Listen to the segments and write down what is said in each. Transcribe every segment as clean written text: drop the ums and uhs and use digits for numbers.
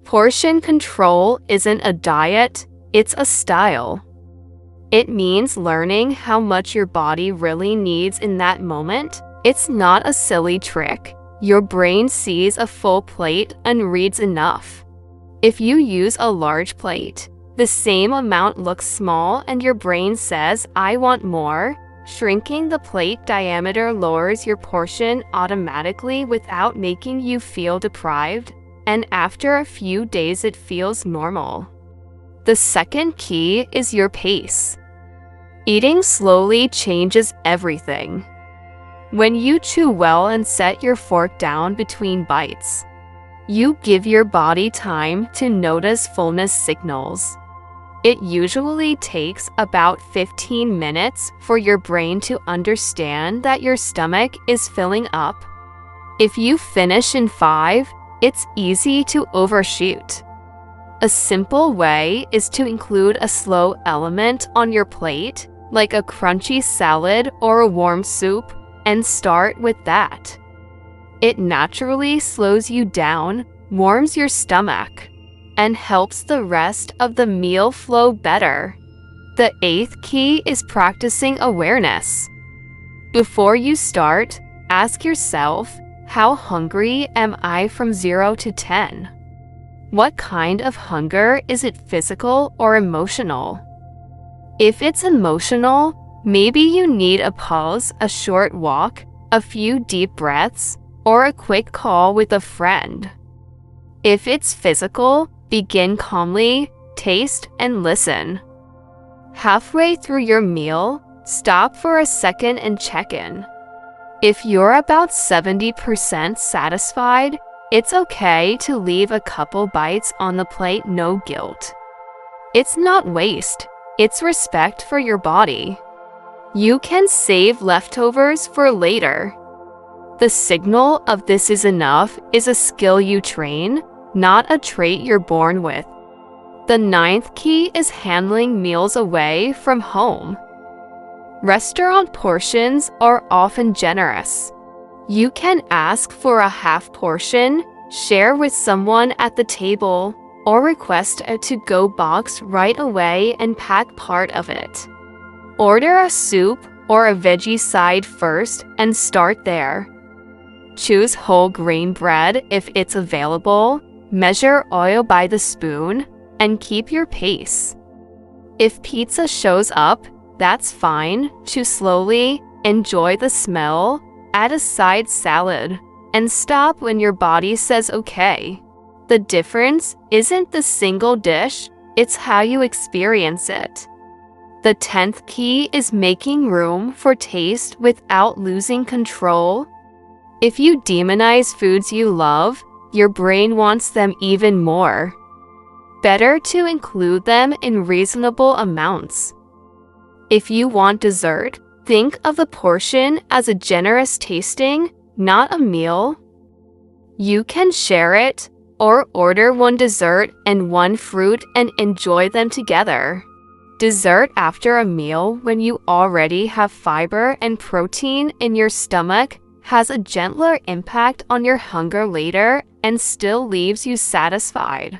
Portion control isn't a diet, it's a style. It means learning how much your body really needs in that moment. It's not a silly trick. Your brain sees a full plate and reads enough. If you use a large plate, the same amount looks small and your brain says, I want more. Shrinking the plate diameter lowers your portion automatically without making you feel deprived, and after a few days it feels normal. The second key is your pace. Eating slowly changes everything. When you chew well and set your fork down between bites, you give your body time to notice fullness signals. It usually takes about 15 minutes for your brain to understand that your stomach is filling up. If you finish in 5, it's easy to overshoot. A simple way is to include a slow element on your plate, like a crunchy salad or a warm soup, and start with that. It naturally slows you down, warms your stomach, and helps the rest of the meal flow better. The 8th key is practicing awareness. Before you start, ask yourself, how hungry am I from 0 to 10? What kind of hunger? Is it physical or emotional? If it's emotional, maybe you need a pause, a short walk, a few deep breaths, or a quick call with a friend. If it's physical, begin calmly, taste, and listen. Halfway through your meal, stop for a second and check in. If you're about 70% satisfied, it's okay to leave a couple bites on the plate, no guilt. It's not waste, it's respect for your body. You can save leftovers for later. The signal of this is enough is a skill you train, not a trait you're born with. The 9th key is handling meals away from home. Restaurant portions are often generous. You can ask for a half portion, share with someone at the table, or request a to-go box right away and pack part of it. Order a soup or a veggie side first and start there. Choose whole grain bread if it's available, measure oil by the spoon, and keep your pace. If pizza shows up, that's fine. Chew slowly, enjoy the smell, add a side salad, and stop when your body says okay. The difference isn't the single dish, it's how you experience it. The 10th key is making room for taste without losing control. If you demonize foods you love, your brain wants them even more. Better to include them in reasonable amounts. If you want dessert, think of the portion as a generous tasting, not a meal. You can share it, or order one dessert and one fruit and enjoy them together. Dessert after a meal when you already have fiber and protein in your stomach has a gentler impact on your hunger later and still leaves you satisfied.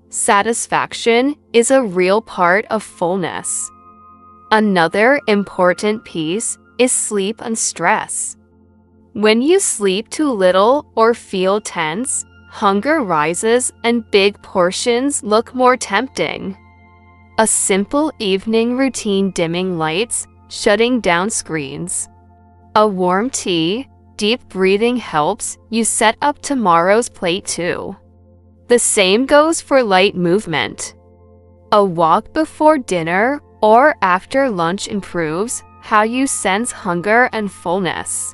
Satisfaction is a real part of fullness. Another important piece is sleep and stress. When you sleep too little or feel tense, hunger rises and big portions look more tempting. A simple evening routine: dimming lights, shutting down screens. A warm tea, deep breathing helps you set up tomorrow's plate too. The same goes for light movement. A walk before dinner or after lunch improves how you sense hunger and fullness.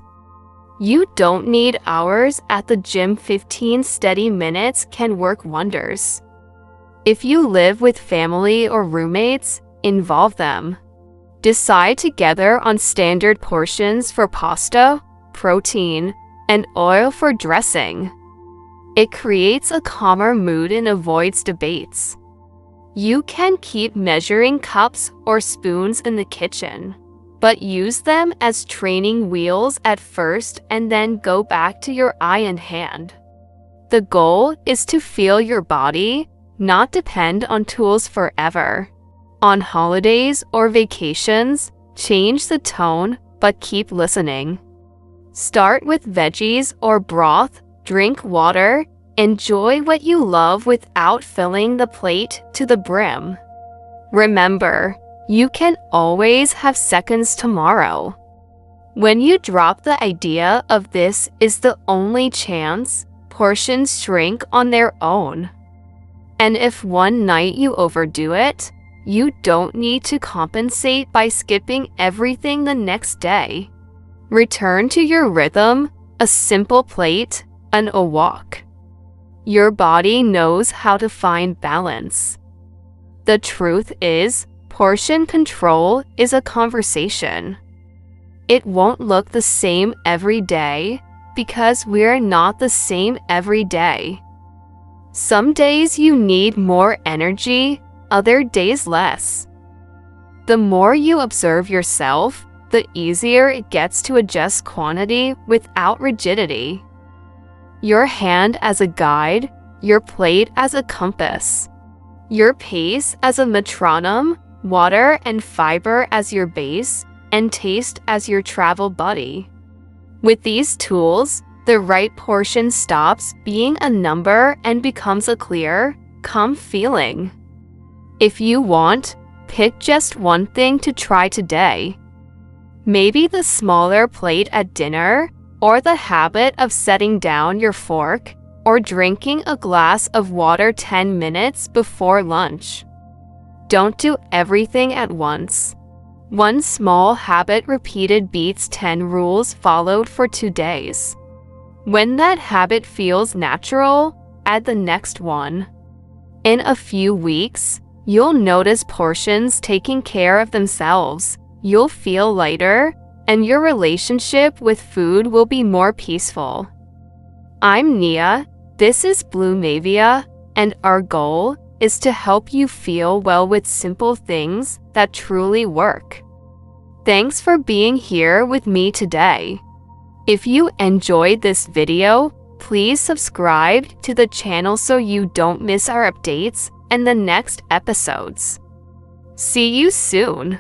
You don't need hours at the gym. 15 steady minutes can work wonders. If you live with family or roommates, involve them. Decide together on standard portions for pasta, protein, and oil for dressing. It creates a calmer mood and avoids debates. You can keep measuring cups or spoons in the kitchen, but use them as training wheels at first and then go back to your eye and hand. The goal is to feel your body, not depend on tools forever. On holidays or vacations, change the tone, but keep listening. Start with veggies or broth, drink water, enjoy what you love without filling the plate to the brim. Remember, you can always have seconds tomorrow. When you drop the idea of this is the only chance, portions shrink on their own. And if one night you overdo it, you don't need to compensate by skipping everything the next day. Return to your rhythm, a simple plate, and a walk. Your body knows how to find balance. The truth is, portion control is a conversation. It won't look the same every day because we're not the same every day. Some days you need more energy, other days less. The more you observe yourself, the easier it gets to adjust quantity without rigidity. Your hand as a guide, your plate as a compass. Your pace as a metronome, water and fiber as your base, and taste as your travel buddy. With these tools, the right portion stops being a number and becomes a clear, calm feeling. If you want, pick just one thing to try today. Maybe the smaller plate at dinner, or the habit of setting down your fork, or drinking a glass of water 10 minutes before lunch. Don't do everything at once. One small habit repeated beats 10 rules followed for 2 days. When that habit feels natural, add the next one. In a few weeks, you'll notice portions taking care of themselves. You'll feel lighter, and your relationship with food will be more peaceful. I'm Nia, this is Bloomavia, and our goal is to help you feel well with simple things that truly work. Thanks for being here with me today. If you enjoyed this video, please subscribe to the channel so you don't miss our updates and the next episodes. See you soon!